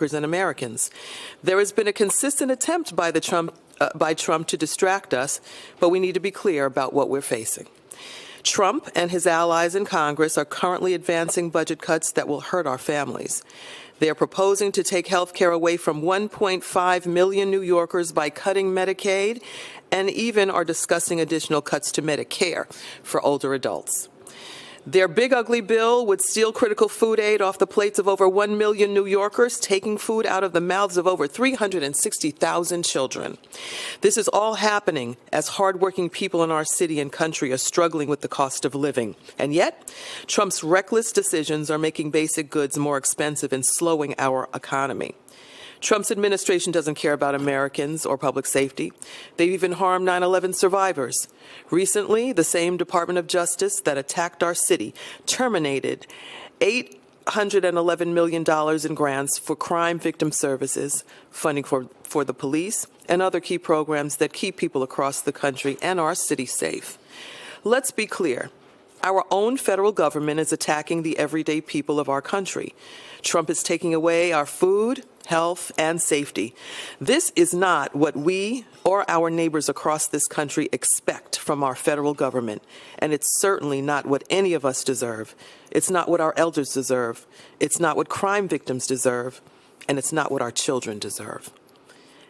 and Americans. There has been a consistent attempt by Trump to distract us, but we need to be clear about what we're facing. Trump and his allies in Congress are currently advancing budget cuts that will hurt our families. They are proposing to take health care away from 1.5 million New Yorkers by cutting Medicaid, and even are discussing additional cuts to Medicare for older adults. Their big ugly bill would steal critical food aid off the plates of over 1 million New Yorkers, taking food out of the mouths of over 360,000 children. This is all happening as hardworking people in our city and country are struggling with the cost of living. And yet, Trump's reckless decisions are making basic goods more expensive and slowing our economy. Trump's administration doesn't care about Americans or public safety. They've even harmed 9/11 survivors. Recently, the same Department of Justice that attacked our city terminated $811 million in grants for crime victim services, funding for the police, and other key programs that keep people across the country and our city safe. Let's be clear. Our own federal government is attacking the everyday people of our country. Trump is taking away our food, health, and safety. This is not what we or our neighbors across this country expect from our federal government, and it's certainly not what any of us deserve. It's not what our elders deserve. It's not what crime victims deserve, and it's not what our children deserve.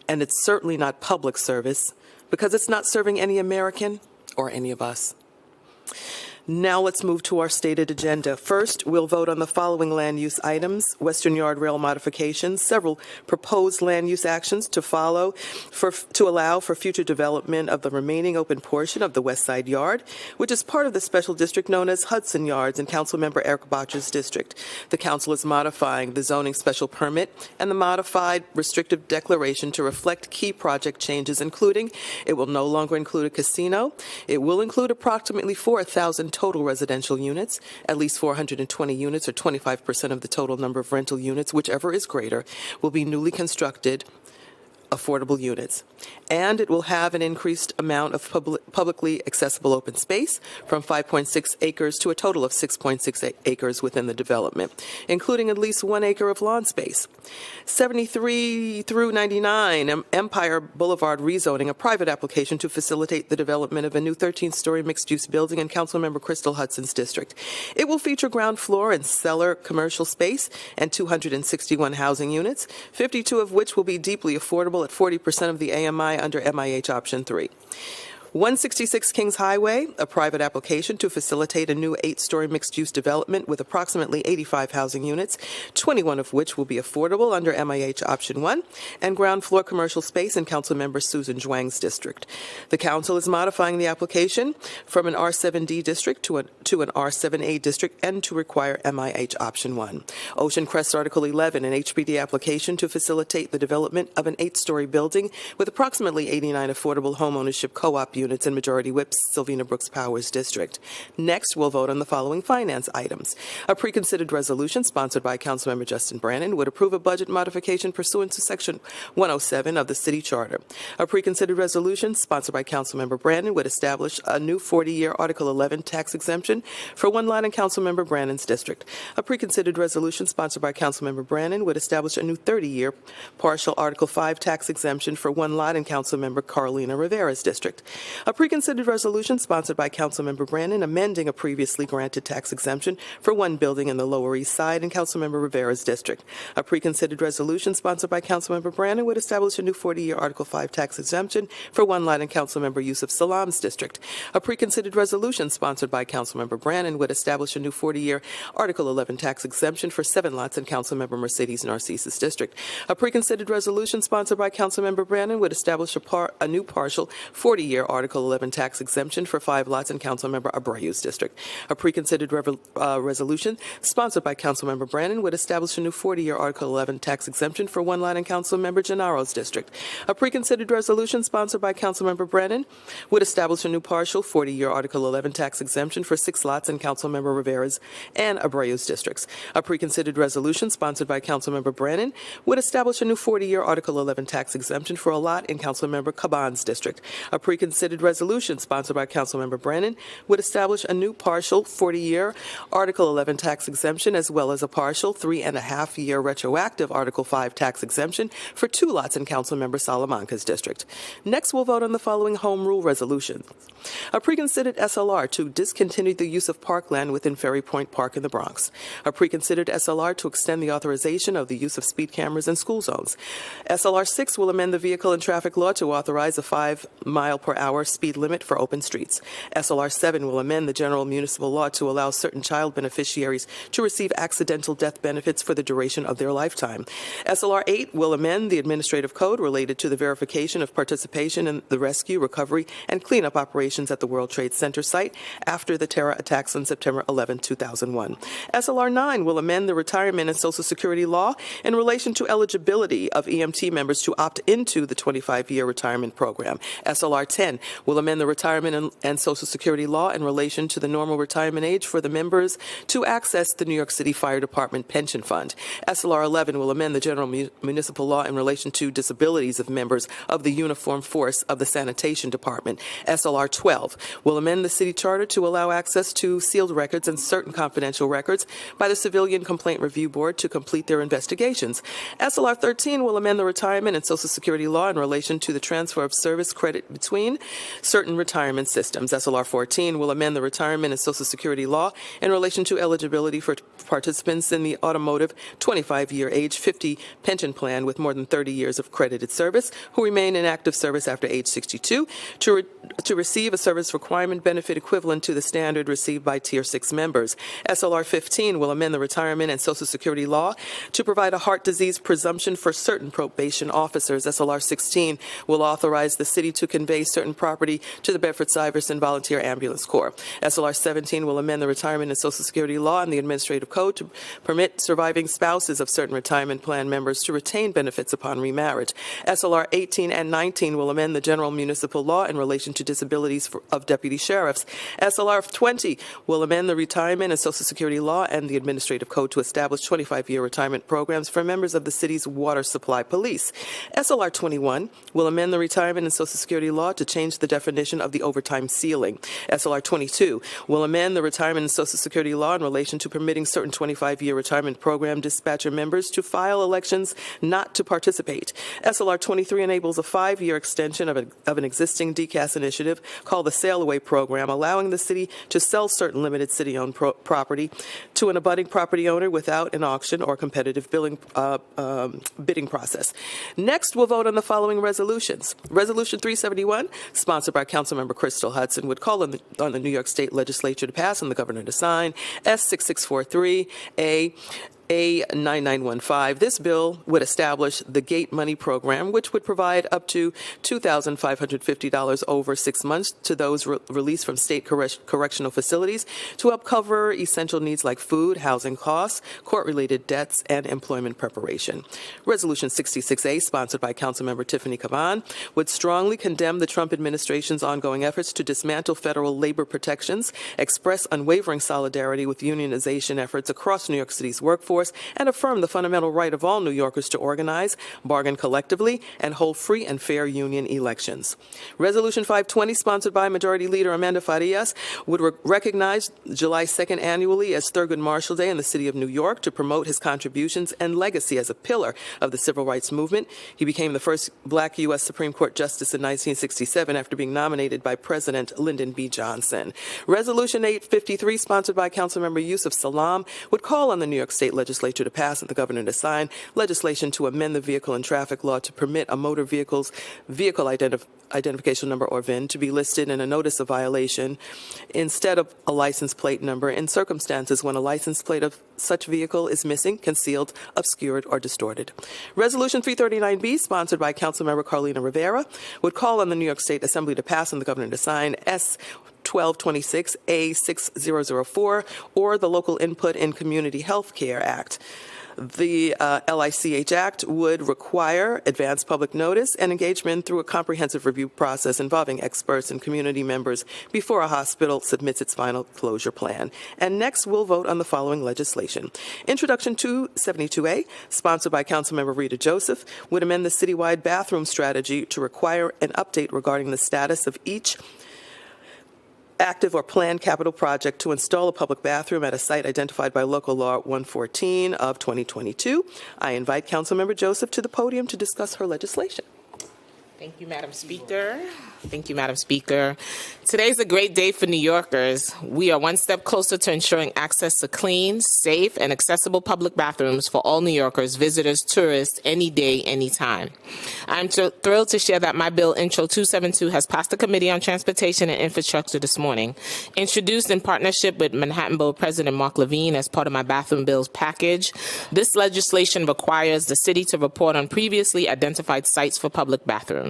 And it's certainly not public service, because it's not serving any American or any of us. Now let's move to our stated agenda. First, we'll vote on the following land use items: Western Yard Rail modifications, several proposed land use actions to follow to allow for future development of the remaining open portion of the West Side Yard, which is part of the special district known as Hudson Yards in Councilmember Eric Bottcher's district. The council is modifying the zoning special permit and the modified restrictive declaration to reflect key project changes, including it will no longer include a casino. It will include approximately 4,000 total residential units, at least 420 units or 25% of the total number of rental units, whichever is greater, will be newly constructed affordable units. And it will have an increased amount of publicly accessible open space from 5.6 acres to a total of 6.6 acres within the development, including at least 1 acre of lawn space. 73 through 99 Empire Boulevard rezoning, a private application to facilitate the development of a new 13-story mixed-use building in Councilmember Crystal Hudson's district. It will feature ground floor and cellar commercial space and 261 housing units, 52 of which will be deeply affordable at 40% of the AMI under MIH Option 3. 166 Kings Highway, a private application to facilitate a new 8-story mixed-use development with approximately 85 housing units, 21 of which will be affordable under MIH Option 1, and ground floor commercial space in Councilmember Susan Zhuang's district. The council is modifying the application from an R7D district to an R7A district and to require MIH Option 1. Ocean Crest Article 11, an HPD application to facilitate the development of an 8-story building with approximately 89 affordable homeownership co-op units in Majority Whip Sylvina Brooks Powers district. Next, we'll vote on the following finance items. A preconsidered resolution sponsored by Councilmember Justin Brannan would approve a budget modification pursuant to Section 107 of the City Charter. A preconsidered resolution sponsored by Councilmember Brannan would establish a new 40-year Article 11 tax exemption for one lot in Councilmember Brannan's district. A preconsidered resolution sponsored by Councilmember Brannan would establish a new 30-year partial Article 5 tax exemption for one lot in Councilmember Carolina Rivera's district. A preconsidered resolution sponsored by Councilmember Brannan amending a previously granted tax exemption for one building in the Lower East Side in Councilmember Rivera's district. A preconsidered resolution sponsored by Councilmember Brannan would establish a new 40-year Article 5 tax exemption for one lot in Councilmember Yusuf Salam's district. A preconsidered resolution sponsored by Councilmember Brannan would establish a new 40-year Article 11 tax exemption for 7 lots in Councilmember Mercedes Narcisse's district. A preconsidered resolution sponsored by Councilmember Brannan would establish a new partial 40-year Article 11 tax exemption for 5 lots in Councilmember Abreu's district. A preconsidered resolution sponsored by Councilmember Brannan would establish a new 40-year Article 11 tax exemption for 1 lot in Councilmember Gennaro's district. A preconsidered resolution sponsored by Councilmember Brannan would establish a new partial 40-year Article 11 tax exemption for 6 lots in Councilmember Rivera's and Abreu's districts. A preconsidered resolution sponsored by Councilmember Brannan would establish a new 40-year Article 11 tax exemption for a lot in Councilmember Caban's district. A preconsidered considered resolution sponsored by Councilmember Brennan would establish a new partial 40-year Article 11 tax exemption as well as a partial 3.5-year retroactive Article 5 tax exemption for 2 lots in Councilmember Salamanca's district. Next, we'll vote on the following home rule resolutions. A preconsidered SLR to discontinue the use of parkland within Ferry Point Park in the Bronx. A preconsidered SLR to extend the authorization of the use of speed cameras in school zones. SLR 6 will amend the vehicle and traffic law to authorize a 5-mile-per-hour speed limit for open streets. SLR 7 will amend the general municipal law to allow certain child beneficiaries to receive accidental death benefits for the duration of their lifetime. SLR 8 will amend the administrative code related to the verification of participation in the rescue, recovery, and cleanup operations at the World Trade Center site after the terror attacks on September 11, 2001. SLR 9 will amend the retirement and Social Security law in relation to eligibility of EMT members to opt into the 25-year retirement program. SLR 10 will amend the retirement and Social Security law in relation to the normal retirement age for the members to access the New York City Fire Department Pension Fund. SLR 11 will amend the general municipal law in relation to disabilities of members of the uniformed force of the Sanitation Department. SLR 12 will amend the city charter to allow access to sealed records and certain confidential records by the Civilian Complaint Review Board to complete their investigations. SLR 13 will amend the retirement and Social Security law in relation to the transfer of service credit between certain retirement systems. SLR 14 will amend the retirement and Social Security law in relation to eligibility for participants in the automotive 25-year age 50 pension plan with more than 30 years of credited service who remain in active service after age 62 to receive a service requirement benefit equivalent to the standard received by Tier 6 members. SLR 15 will amend the retirement and Social Security law to provide a heart disease presumption for certain probation officers. SLR 16 will authorize the city to convey certain property to the Bedford-Stuyvesant Volunteer Ambulance Corps. SLR 17 will amend the retirement and Social Security law and the administrative code to permit surviving spouses of certain retirement plan members to retain benefits upon remarriage. SLR 18 and 19 will amend the general municipal law in relation to disabilities of deputy sheriffs. SLR 20 will amend the retirement and Social Security law and the administrative code to establish 25-year retirement programs for members of the city's water supply police. SLR 21 will amend the retirement and Social Security law to change the definition of the overtime ceiling. SLR 22 will amend the retirement and Social Security law in relation to permitting certain 25-year retirement program dispatcher members to file elections not to participate. SLR 23 enables a 5-year extension of an existing DCAS initiative called the Sail Away Program, allowing the city to sell certain limited city-owned property to an abutting property owner without an auction or competitive bidding process. Next, we'll vote on the following resolutions. Resolution 371, sponsored by Councilmember Crystal Hudson, would call on the New York State Legislature to pass and the Governor to sign S6643A. A9915. This bill would establish the Gate Money Program, which would provide up to $2,550 over 6 months to those released from state correctional facilities to help cover essential needs like food, housing costs, court-related debts, and employment preparation. Resolution 66A, sponsored by Councilmember Tiffany Caban, would strongly condemn the Trump administration's ongoing efforts to dismantle federal labor protections, express unwavering solidarity with unionization efforts across New York City's workforce, and affirm the fundamental right of all New Yorkers to organize, bargain collectively, and hold free and fair union elections. Resolution 520, sponsored by Majority Leader Amanda Farias, would recognize July 2nd annually as Thurgood Marshall Day in the city of New York to promote his contributions and legacy as a pillar of the civil rights movement. He became the first black U.S. Supreme Court Justice in 1967 after being nominated by President Lyndon B. Johnson. Resolution 853, sponsored by Councilmember Yusuf Salaam, would call on the New York State Legislature to pass and the Governor to sign legislation to amend the vehicle and traffic law to permit a motor vehicle identification number, or VIN, to be listed in a notice of violation instead of a license plate number in circumstances when a license plate of such vehicle is missing, concealed, obscured, or distorted. Resolution 339B, sponsored by Councilmember Carlina Rivera, would call on the New York State Assembly to pass and the Governor to sign S. 1226 A6004 or the Local Input in Community Health Care Act. The LICH Act would require advance public notice and engagement through a comprehensive review process involving experts and community members before a hospital submits its final closure plan. And next, we'll vote on the following legislation. Introduction 272A, sponsored by Councilmember Rita Joseph, would amend the citywide bathroom strategy to require an update regarding the status of each active or planned capital project to install a public bathroom at a site identified by Local Law 114 of 2022. I invite Councilmember Joseph to the podium to discuss her legislation. Thank you, Madam Speaker. Thank you, Madam Speaker. Today's a great day for New Yorkers. We are one step closer to ensuring access to clean, safe, and accessible public bathrooms for all New Yorkers, visitors, tourists, any day, anytime. I'm thrilled to share that my bill, Intro 272, has passed the Committee on Transportation and Infrastructure this morning. Introduced in partnership with Manhattan Borough President Mark Levine as part of my bathroom bills package, this legislation requires the city to report on previously identified sites for public bathrooms.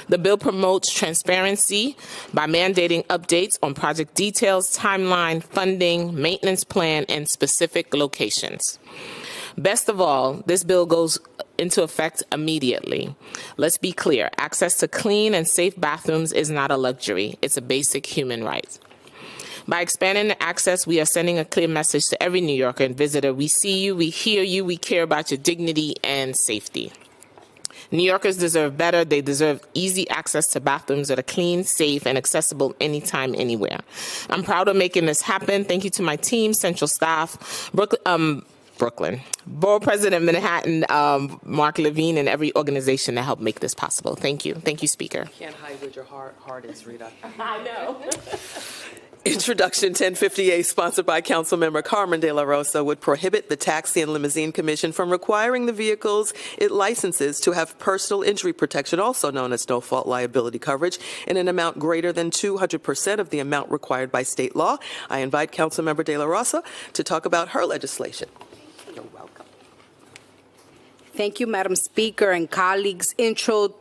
The bill promotes transparency by mandating updates on project details, timeline, funding, maintenance plan, and specific locations. Best of all, this bill goes into effect immediately. Let's be clear, access to clean and safe bathrooms is not a luxury, it's a basic human right. By expanding the access, we are sending a clear message to every New Yorker and visitor. We see you, we hear you, we care about your dignity and safety. New Yorkers deserve better. They deserve easy access to bathrooms that are clean, safe, and accessible anytime, anywhere. I'm proud of making this happen. Thank you to my team, central staff, Brooklyn, Borough President Manhattan, Mark Levine, and every organization that helped make this possible. Thank you. Thank you, Speaker. Can't hide what your heart is, Rita. I know. Introduction 1050A, sponsored by Councilmember Carmen De La Rosa, would prohibit the Taxi and Limousine Commission from requiring the vehicles it licenses to have personal injury protection, also known as no-fault liability coverage, in an amount greater than 200% of the amount required by state law. I invite Councilmember De La Rosa to talk about her legislation. You're welcome. Thank you, Madam Speaker and colleagues. Intro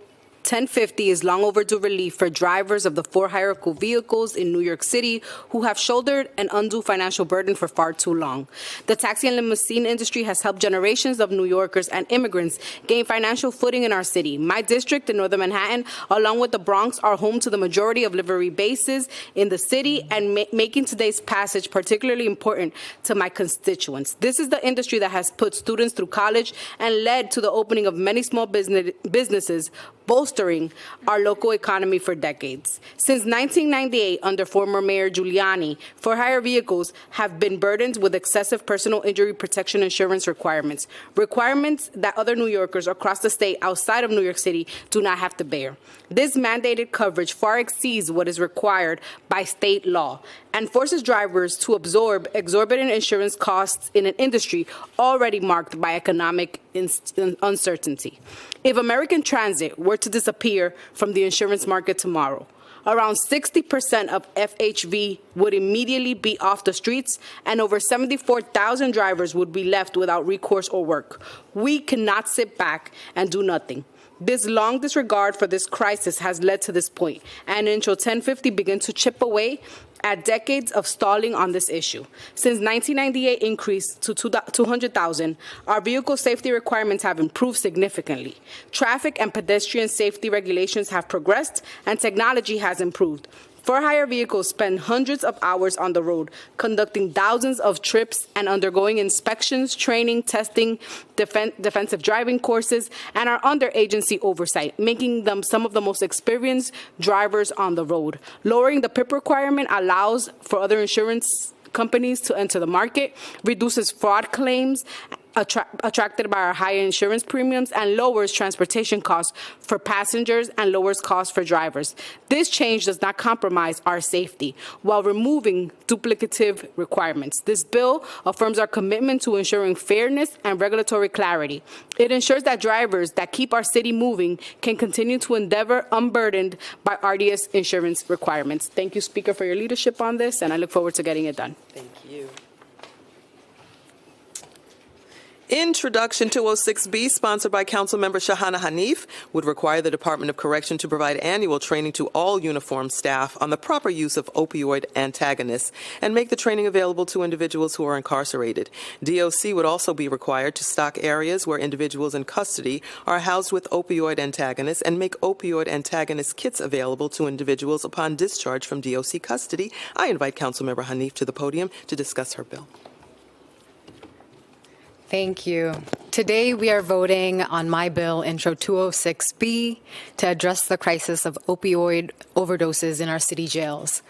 1050 is long overdue relief for drivers of the for-hire vehicles in New York City who have shouldered an undue financial burden for far too long. The taxi and limousine industry has helped generations of New Yorkers and immigrants gain financial footing in our city. My district in Northern Manhattan, along with the Bronx, are home to the majority of livery bases in the city, and making today's passage particularly important to my constituents. This is the industry that has put students through college and led to the opening of many small businesses, bolstering our local economy for decades. Since 1998, under former Mayor Giuliani, for-hire vehicles have been burdened with excessive personal injury protection insurance requirements that other New Yorkers across the state outside of New York City do not have to bear. This mandated coverage far exceeds what is required by state law and forces drivers to absorb exorbitant insurance costs in an industry already marked by economic uncertainty. If American Transit were to disappear from the insurance market tomorrow, around 60% of FHV would immediately be off the streets, and over 74,000 drivers would be left without recourse or work. We cannot sit back and do nothing. This long disregard for this crisis has led to this point, and Intro 1050 began to chip away at decades of stalling on this issue. Since 1998 increased to 200,000, our vehicle safety requirements have improved significantly. Traffic and pedestrian safety regulations have progressed, and technology has improved. For-hire vehicles spend hundreds of hours on the road, conducting thousands of trips and undergoing inspections, training, testing, defensive driving courses, and are under agency oversight, making them some of the most experienced drivers on the road. Lowering the PIP requirement allows for other insurance companies to enter the market, reduces fraud claims attracted by our high insurance premiums, and lowers transportation costs for passengers and lowers costs for drivers. This change does not compromise our safety while removing duplicative requirements. This bill affirms our commitment to ensuring fairness and regulatory clarity. It ensures that drivers that keep our city moving can continue to endeavor unburdened by arduous insurance requirements. Thank you, Speaker, for your leadership on this, and I look forward to getting it done. Thank you. Introduction 206B, sponsored by Councilmember Shahana Hanif, would require the Department of Correction to provide annual training to all uniformed staff on the proper use of opioid antagonists and make the training available to individuals who are incarcerated. DOC would also be required to stock areas where individuals in custody are housed with opioid antagonists and make opioid antagonist kits available to individuals upon discharge from DOC custody. I invite Councilmember Hanif to the podium to discuss her bill. Thank you. Today we are voting on my bill, Intro 206B, to address the crisis of opioid overdoses in our city jails.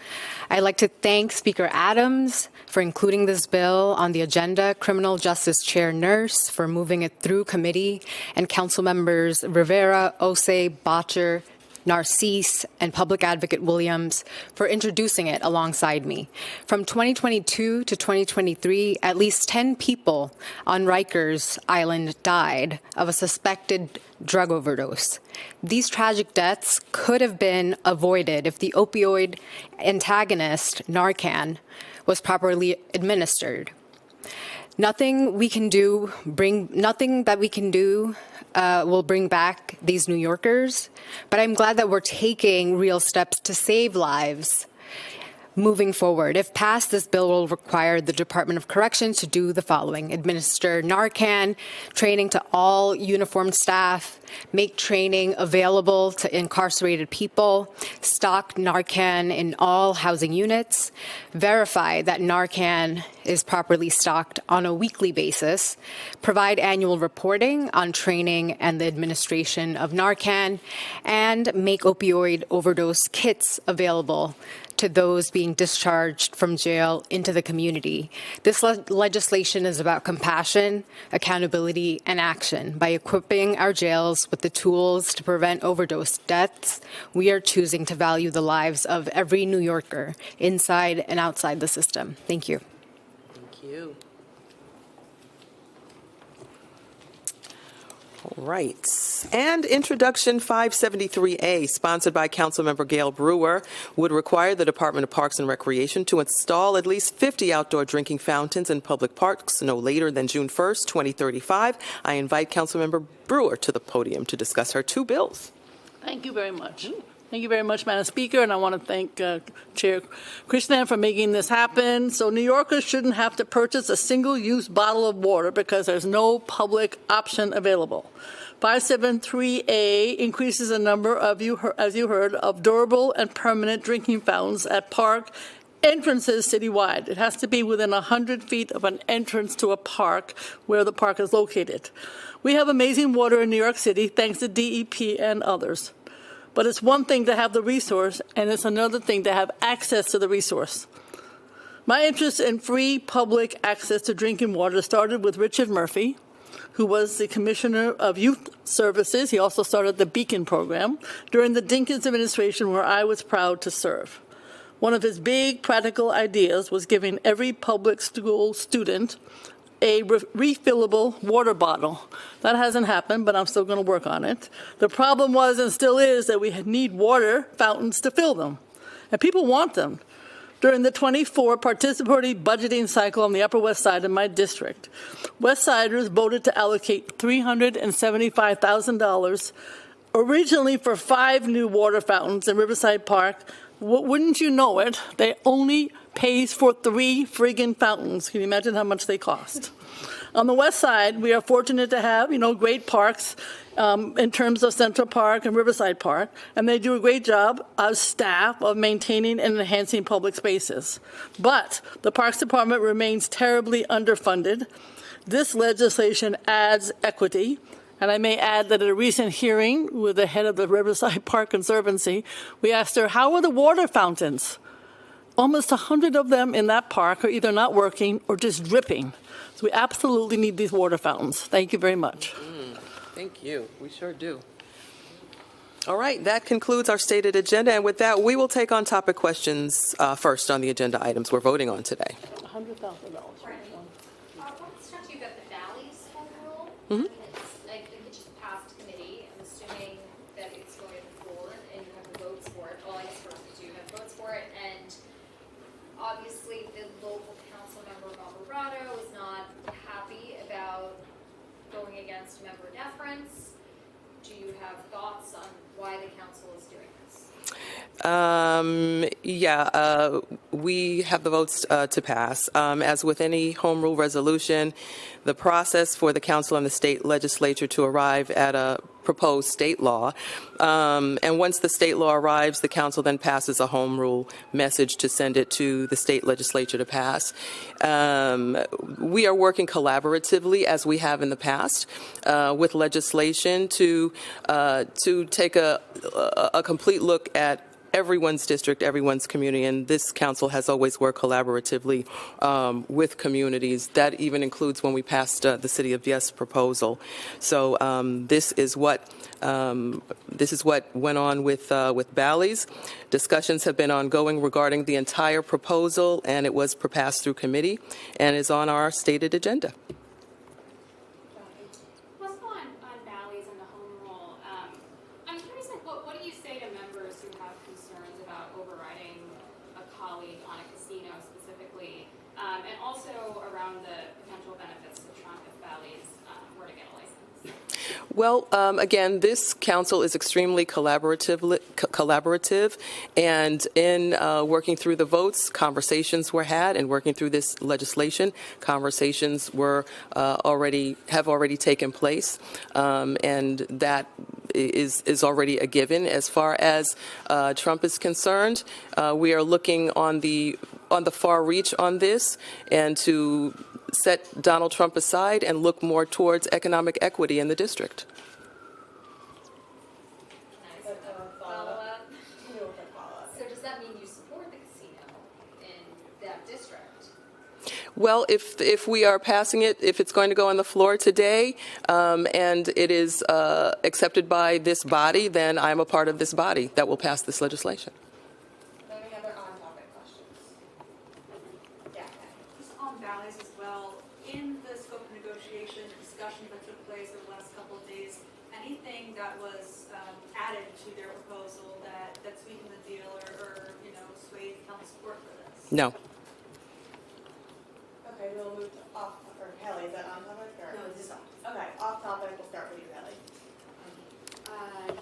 I'd like to thank Speaker Adams for including this bill on the agenda, Criminal Justice Chair Nurse for moving it through committee, and Council Members Rivera, Osei, Bottcher, Narcisse, and Public Advocate Williams for introducing it alongside me. From 2022 to 2023, at least 10 people on Rikers Island died of a suspected drug overdose. These tragic deaths could have been avoided if the opioid antagonist, Narcan, was properly administered. Nothing that we can do will bring back these New Yorkers, but I'm glad that we're taking real steps to save lives moving forward. If passed, this bill will require the Department of Corrections to do the following: administer Narcan training to all uniformed staff, make training available to incarcerated people, stock Narcan in all housing units, verify that Narcan is properly stocked on a weekly basis, provide annual reporting on training and the administration of Narcan, and make opioid overdose kits available to those being discharged from jail into the community. This legislation is about compassion, accountability, and action. By equipping our jails with the tools to prevent overdose deaths, we are choosing to value the lives of every New Yorker inside and outside the system. Thank you. Thank you. All right. And Introduction 573A, sponsored by Councilmember Gail Brewer, would require the Department of Parks and Recreation to install at least 50 outdoor drinking fountains in public parks no later than June 1st, 2035. I invite Councilmember Brewer to the podium to discuss her two bills. Thank you very much. Thank you very much, Madam Speaker, and I want to thank Chair Krishnan for making this happen. So New Yorkers shouldn't have to purchase a single-use bottle of water because there's no public option available. 573A increases the number of, as you heard, of durable and permanent drinking fountains at park entrances citywide. It has to be within 100 feet of an entrance to a park where the park is located. We have amazing water in New York City, thanks to DEP and others. But it's one thing to have the resource, and it's another thing to have access to the resource. My interest in free public access to drinking water started with Richard Murphy, who was the Commissioner of Youth Services. He also started the Beacon program during the Dinkins administration, where I was proud to serve. One of his big practical ideas was giving every public school student a refillable water bottle. That hasn't happened, but I'm still going to work on it. The problem was and still is that we need water fountains to fill them, and people want them. During the 24 participatory budgeting cycle on the Upper West Side of my district, West Siders voted to allocate $375,000 originally for 5 new water fountains in Riverside Park. Wouldn't you know it, they only pays for 3 friggin' fountains. Can you imagine how much they cost? On the West Side, we are fortunate to have, great parks in terms of Central Park and Riverside Park, and they do a great job as staff of maintaining and enhancing public spaces. But the Parks Department remains terribly underfunded. This legislation adds equity. And I may add that at a recent hearing with the head of the Riverside Park Conservancy, we asked her, how are the water fountains? Almost 100 of them in that park are either not working or just dripping. So we absolutely need these water fountains. Thank you very much. Thank you. We sure do. All right, that concludes our stated agenda. And with that, we will take on topic questions first on the agenda items we're voting on today. $100,000. Let's talk to you about the Valley's home rule. Mhm. I think it just passed committee. I'm assuming that it's going forward and you have the votes for it. Well, I guess first you have votes for it, and obviously the local council member Alvarado is not happy about going against member deference? Do you have thoughts on why the council is doing this? We have the votes to pass. As with any home rule resolution, the process for the council and the state legislature to arrive at a proposed state law, and once the state law arrives, the council then passes a home rule message to send it to the state legislature to pass. We are working collaboratively, as we have in the past, with legislation to take a complete look at everyone's district, everyone's community, and this council has always worked collaboratively with communities. That even includes when we passed the City of Yes proposal. So this is what went on with Bally's. Discussions have been ongoing regarding the entire proposal, and it was passed through committee and is on our stated agenda. Let's go on Bally's and the home rule. I'm curious, like, what do you say to members who have concerns about overriding a colleague on a casino specifically, and also around the potential benefits to Trump if Bally's were to get a license? Well, again, this council is extremely collaborative, and in working through the votes, conversations were had, and working through this legislation, conversations have already taken place, and that is already a given. As far as Trump is concerned, we are looking on the far reach on this, and to set Donald Trump aside and look more towards economic equity in the district. Follow-up. So does that mean you support the casino in that district? Well, if we are passing it, if it's going to go on the floor today, and it is accepted by this body, then I'm a part of this body that will pass this legislation. Any other on-topic questions? Yeah. Just on Bally's as well, in the scope of negotiation, discussions that took place over the last couple of days, anything that was added to their proposal that sweetened the deal or swayed council support for this? No. Okay, we'll move to off, or Kelly, is that on topic or? No, this is off. Okay, off topic, we'll start with you, Kelly.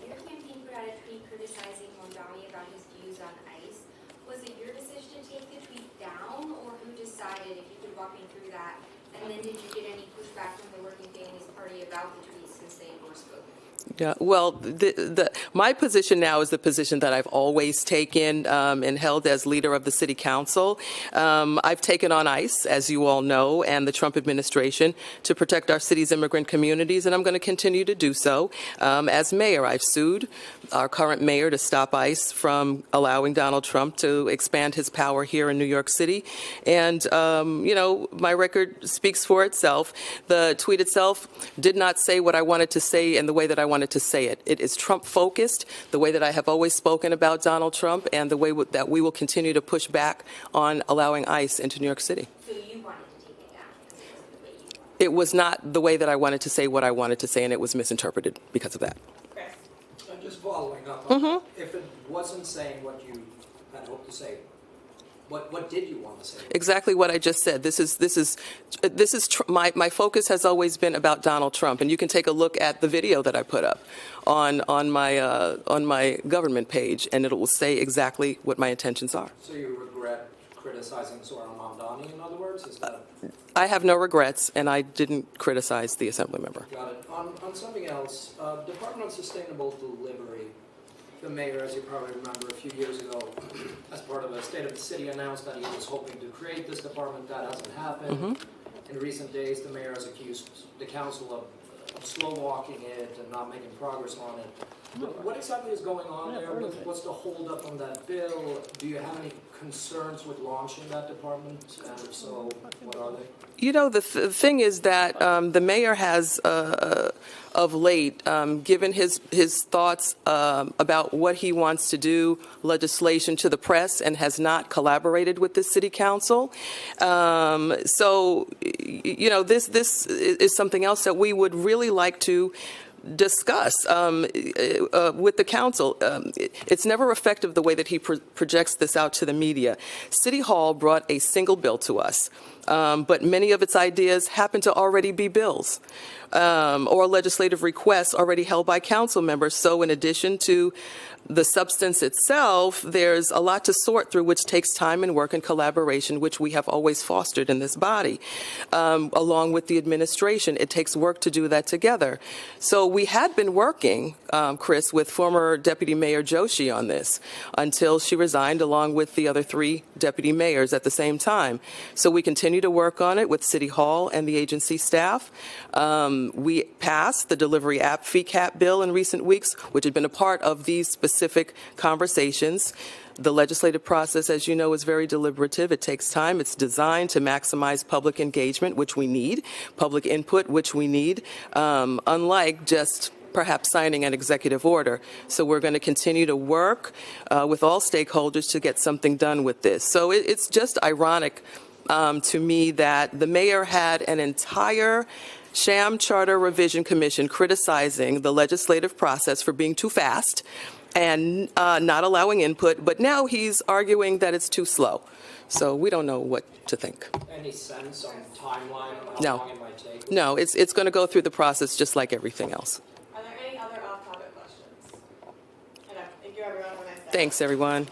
Your campaign put out a tweet criticizing Mondani about his views on ICE. Was it your decision to take the tweet down, or who decided, if you could walk me through that? And then did you get any pushback from the Working Families Party about the tweet since they were spoken? Yeah, well, my position now is the position that I've always taken and held as leader of the city council. I've taken on ICE, as you all know, and the Trump administration to protect our city's immigrant communities, and I'm going to continue to do so. As mayor, I've sued our current mayor to stop ICE from allowing Donald Trump to expand his power here in New York City. And, my record speaks for itself. The tweet itself did not say what I wanted to say in the way that I wanted to say it. It is Trump-focused, the way that I have always spoken about Donald Trump, and the way that we will continue to push back on allowing ICE into New York City. So you wanted to take it down because it wasn't the way you wanted. It was not the way that I wanted to say what I wanted to say, and it was misinterpreted because of that. Chris? Just following up on that, if it wasn't saying what you had hoped to say, what did you want to say? Exactly what I just said. My focus has always been about Donald Trump, and you can take a look at the video that I put up on my government page, and it will say exactly what my intentions are. So you regret criticizing Zoran Mamdani, in other words? Is that I have no regrets, and I didn't criticize the assembly member. got it? On something else, Department of Sustainable Delivery. The mayor, as you probably remember, a few years ago, as part of a State of the City, announced that he was hoping to create this department. That hasn't happened. In recent days, the mayor has accused the council of slow-walking it and not making progress on it. What exactly is going on there? What's the holdup on that bill? Do you have any concerns with launching that department? And if so, what are they? The thing is that the mayor has, of late, given his thoughts about what he wants to do, legislation to the press, and has not collaborated with the city council. This is something else that we would really like to discuss with the council. It's never effective the way that he projects this out to the media. City Hall brought a single bill to us, but many of its ideas happen to already be bills or legislative requests already held by council members. So in addition to the substance itself, there's a lot to sort through, which takes time and work and collaboration, which we have always fostered in this body. Along with the administration, it takes work to do that together. So we had been working, Chris, with former Deputy Mayor Joshi on this until she resigned, along with the other 3 deputy mayors at the same time. So we continue to work on it with City Hall and the agency staff. We passed the delivery app fee cap bill in recent weeks, which had been a part of these specific conversations. The legislative process, as you know, is very deliberative. It takes time. It's designed to maximize public engagement, which we need, public input, which we need, unlike just perhaps signing an executive order. So we're going to continue to work with all stakeholders to get something done with this. So it's just ironic to me that the mayor had an entire sham charter revision commission criticizing the legislative process for being too fast and not allowing input, but now he's arguing that it's too slow. So we don't know what to think. Any sense on timeline on how No. long it might take? No, it's going to go through the process just like everything else. Are there any other off-topic questions? Okay, thank you everyone, have a nice day. Thanks, everyone.